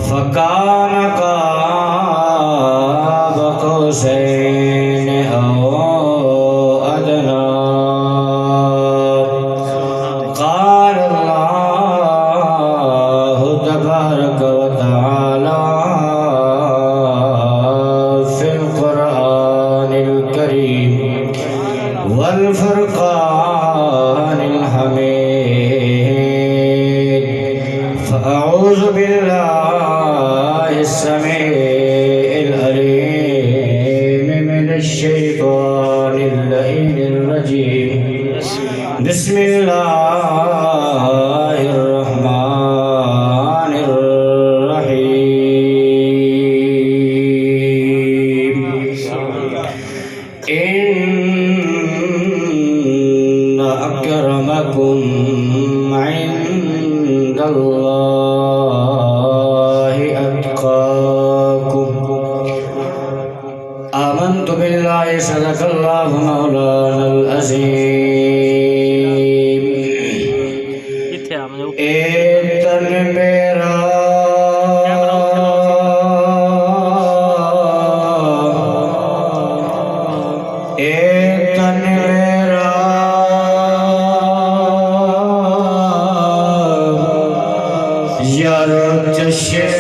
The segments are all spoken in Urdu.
فكان قاب قوسين أو أدنى قال الله تبارك وتعالى في القرآن الكريم والفرقان الحميد فأعوذ بالله السميع العليم من الشيطان اللعين الرجيم بسم الله الرحمن الرحيم إن أكرمكم عند الله أتقاكم آمنت بالله صدق الله مولانا العظيم ایتن میرا ایتن میرا یار چشم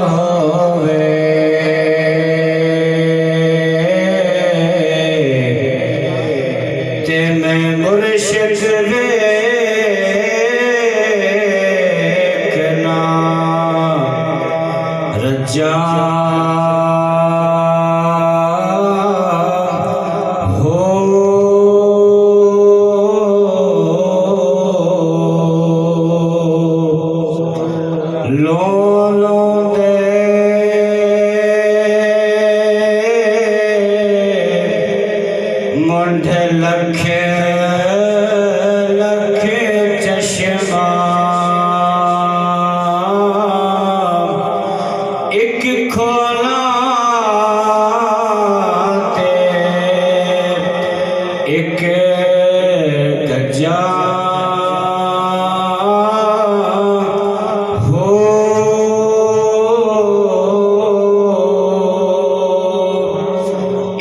ہوئے تے میں مرشد ویکھنا رجا منڈے لکھے لکھے چشمہ ایک کھولا تے ایک گجا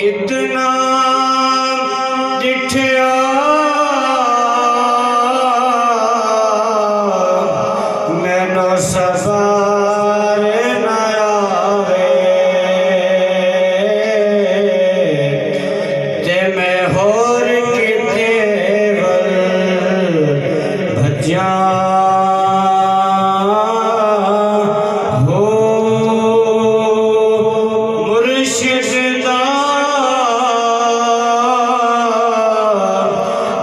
اتنا ڈٹھیا مینو سوار نہ آوے تے میں ہور کتے ول بھجاں مرشد دا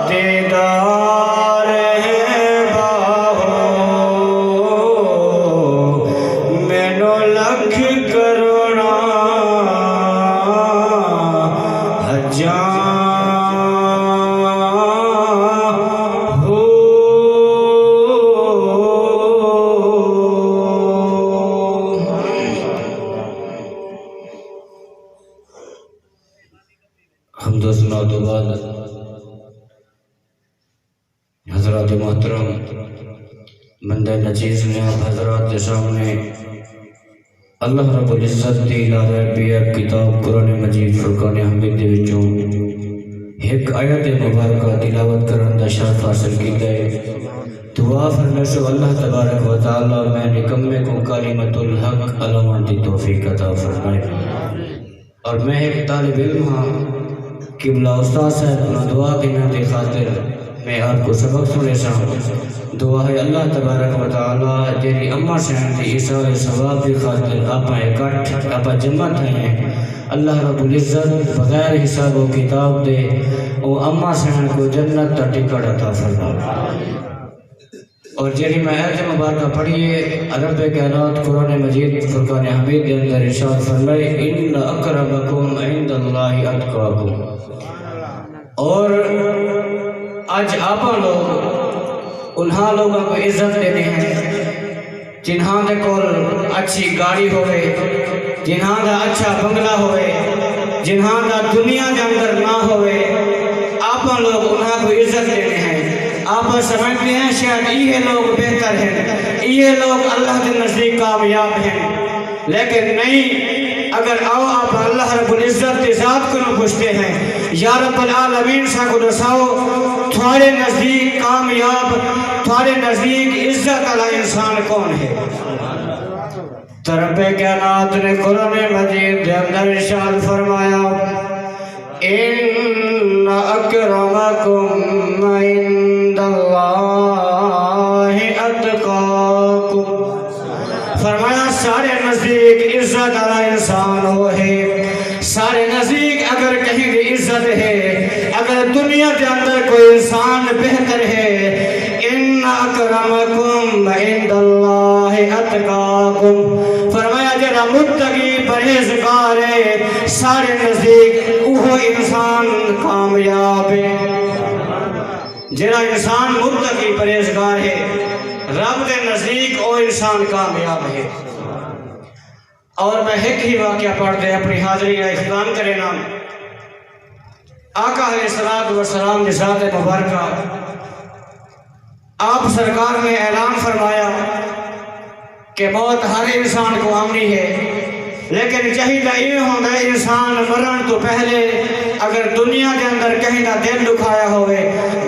دیدار ہے باہو مینو لکھ کروڑا حجاں حمد و ثنا تو بعد حضرات محترم بندہ نچیز نے حضرات کے سامنے اللہ رب العزت دی الہی کتاب قرآن مجید فرقان حمید دے وچوں ایک آیت مبارکہ تلاوت کرن دا شرف حاصل کیتا ہے دعا فرمائے سو اللہ تبارک و تعالی میں نکمے کو کلمۃ الحق علامت دی توفیق عطا فرمائے اور میں ایک طالب علم ہاں قبلہ استاد صاحب اپنا دعا دینا دے خاطر میں آپ کو سبق سنے سا دعا ہے اللہ تبارک و تعالی جیری اماں سہن دی عیسیٰ ثواب دی خاطر آپا اکٹھ آپا جمع ہیں اللہ رب العزت بغیر حساب و کتاب دے او اماں سہن کو جنت تا ٹکٹ عطا فرمائے اور جیری میں آیت مبارکہ پڑھیے رب کائنات قرآن مجید فرقان حمید کے اندر ارشاد فرمائے ان اکرمکم عند اللہ اتقاکم اور آج آپا لوگ انہاں لوگوں کو عزت دیتے ہیں جنہاں دے کول اچھی گاڑی ہوئے جنہاں دا اچھا بنگلہ ہوئے جنہاں دا دنیا کے اندر نہ ہوئے آپا لوگ انہاں کو عزت دیتے ہیں آپ سمجھتے ہیں شاید یہ لوگ بہتر ہیں، یہ لوگ اللہ کے نزدیک کامیاب ہیں، لیکن نہیں۔ اگر آؤ آپ اللہ رب العزت کی ذات کو نہ پوچھتے ہیں، یا رب العالمین سا کو دساؤ تھوڑے نزدیک کامیاب، تھوڑے نزدیک عزت والا انسان کون ہے؟ تو رب کائنات نے قرآن مجید کے اندر ارشاد فرمایا، ان اکرمکم عند اللہ اتقاکم۔ فرمایا سارے نزدیک عزت والا انسان وہ ہے، سارے نزدیک اگر کہیں بھی عزت ہے، اگر دنیا کے اندر کوئی انسان بہتر ہے، ان اکرمکم عند اللہ اتقاکم۔ فرمایا جڑا متقی پرہیزگار ہے، سارے نزدیک وہ انسان کامیاب ہے۔ جڑا انسان متقی پرہیزگار ہے، رب کے نزدیک وہ انسان کامیاب ہے۔ اور میں ایک ہی واقعہ پڑھ دے اپنی حاضری کا اختتام کرے نا۔ آقا علیہ الصلوۃ والسلام کی ذات مبارکہ، آپ سرکار نے اعلان فرمایا کہ موت ہر انسان کو آنی ہے، لیکن چاہیے یہ ہوگا انسان مرن تو پہلے اگر دنیا کے اندر کہیں دا دل دکھایا ہوئے،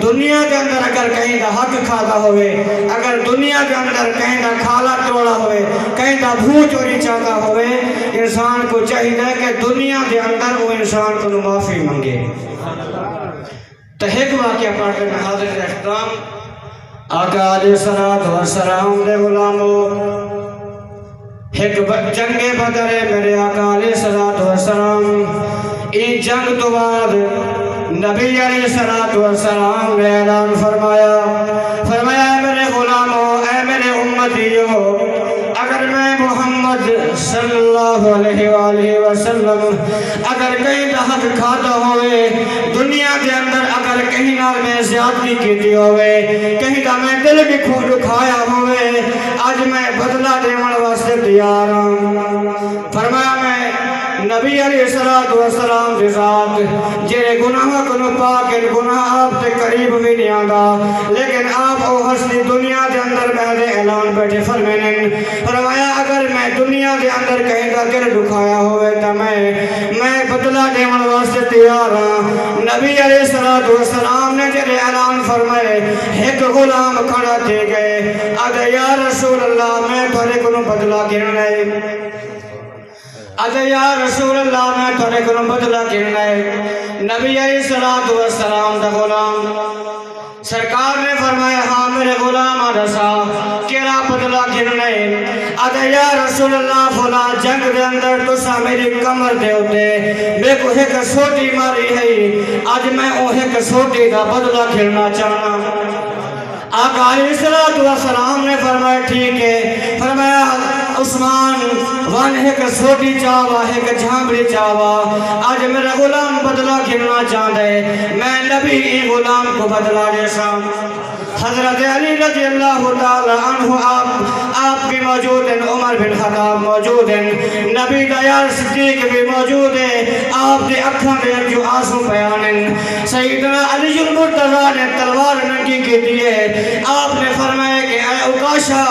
دنیا کے اندر اگر کہیں دا حق کھاتا ہوئے، اگر دنیا کے اندر کہیں دا کھالا توڑا ہوئے، کہیں دا بھو چوری چاہتا ہوئے، انسان کو چاہیے کہ دنیا کے اندر وہ انسان کو معافی منگے۔ تو ایک واقعہ پڑھ کر میں حاضر اختتام۔ آقا علیہ الصلوۃ والسلام دے غلاموں، ایک جنگ بدر ہے میرے آقا علیہ الصلوۃ والسلام، این جنگ تو بعد نبی علیہ الصلوۃ والسلام نے اعلان فرمایا، اے میرے غلاموں، اے میرے امتیوں، اگر میں محمد صلی اللہ علیہ وآلہ وسلم اگر کہیں دا حق کھاتا ہوئے، دنیا کے اندر اگر کہیں نال میں زیادتی کیتی ہوئے، کہیں دا میں دل کی کھو دکھایا ہوئے، آج میں بدلہ دیوان واسطے تیار ہوں۔ فرمایا میں نبی علیہ السلام کی ذات جیرے گناہ کو پاک گناہ آپ تے قریب بھی نہیں آگا، لیکن آپ او ہستی دنیا کے اندر بہدے اعلان بیٹھے فرمایا اگر میں دنیا کے اندر کہیں دا دل دکھایا ہوئے تو میں بدلہ دیوان واسطے تیار ہوں۔ نبی علیہ السلام نے جیرے اعلان فرمائے، ایک غلام کھڑا تھے گئے، آدھے یا رسول اللہ میں تھوڑے کو بدلہ گرنا ہے، آدھے یا رسول اللہ میں تھوڑے کو بدلہ گرنا ہے۔ نبی علیہ السلام دا غلام سرکار نے فرمایا، ہاں میرے غلام آدھسا کیرا بدلہ گرنا ہے؟ آدھے یا رسول اللہ فلا جنگ دے اندر تو سا میری کمر دے ہوتے میں کو ایک سوٹی ماری ہے، آج میں او ایک سوٹی دا بدلہ گرنا چاہنا۔ آقا علیہ السلام نے فرمایا ٹھیک ہے۔ فرمایا عثمان وان ایک سوٹی چاوا ایک جھامڑی چاوا، آج میرا غلام بدلہ گرنا چاہتا ہے، میں نبی ای غلام کو بدلہ جیسا۔ حضرت علی رضی اللہ تعالی عنہ آپ بھی موجود ہیں، عمر بن خطاب موجود ہیں، نبی دیار صدیق بھی موجود ہے، آپ دے اکھاں دے جو آنسو بیان ہیں۔ سیدنا علی المرتضیٰ نے تلوار ننگی کی دیے، آپ نے فرمایا کہ اے عکاشہ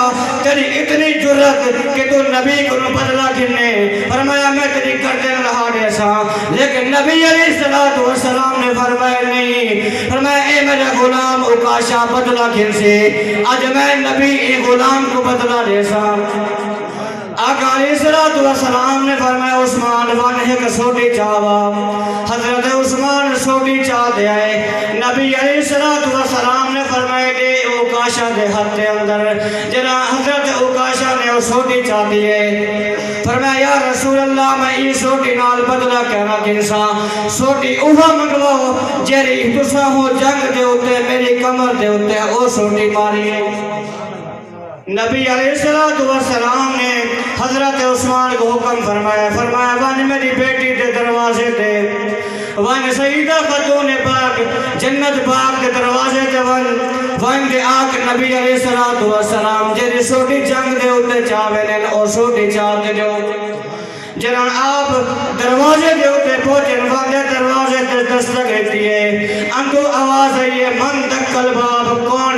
تیری اتنی جرت کہ تو نبی کو بدلہ گرنے، فرمایا میں تیری گردن رہا جیسا، لیکن نبی علیہ السلام نے فرمایا نہیں، فرمایا اے میرا غلام عکاشہ بدلہ گھر سے، آج میں نبی ای غلام کو بدلہ جیسا۔ آقا علیہ السلام نے فرمایا عثمان وان ایک سوٹی چاوا، حضرت عثمان سوٹی چاہ دے آئے، نبی علیہ السلام نے فرمایا دے عکاشہ دے ہاتھ دے اندر، جنا حضرت عکاشہ نے وہ سوٹی چاہ دیئے، فرمایا یا رسول اللہ میں ای سوٹی نال بدلہ کہنا کنسا، سوٹی اوہا منگواؤ جیری تسا ہو جنگ دے ہوتے میری کمر دے ہوتے او سوٹی ماری۔ نبی علیہ السلام نے حضرت عثمان کو حکم فرمایا وان میری بیٹی دے دروازے دے، وان سیدہ خاتون پاک جنت پاک دے دروازے دے، وان دے آگ نبی علیہ السلام جیری سوٹی جنگ دے ہوتے چاہوے لین او سوٹی چاہ دے جو جنان آپ دروازے دے ہوتے پہنچن واندے دروازے دے دستک دیئے، اندو آواز ہے یہ من دکل باب کون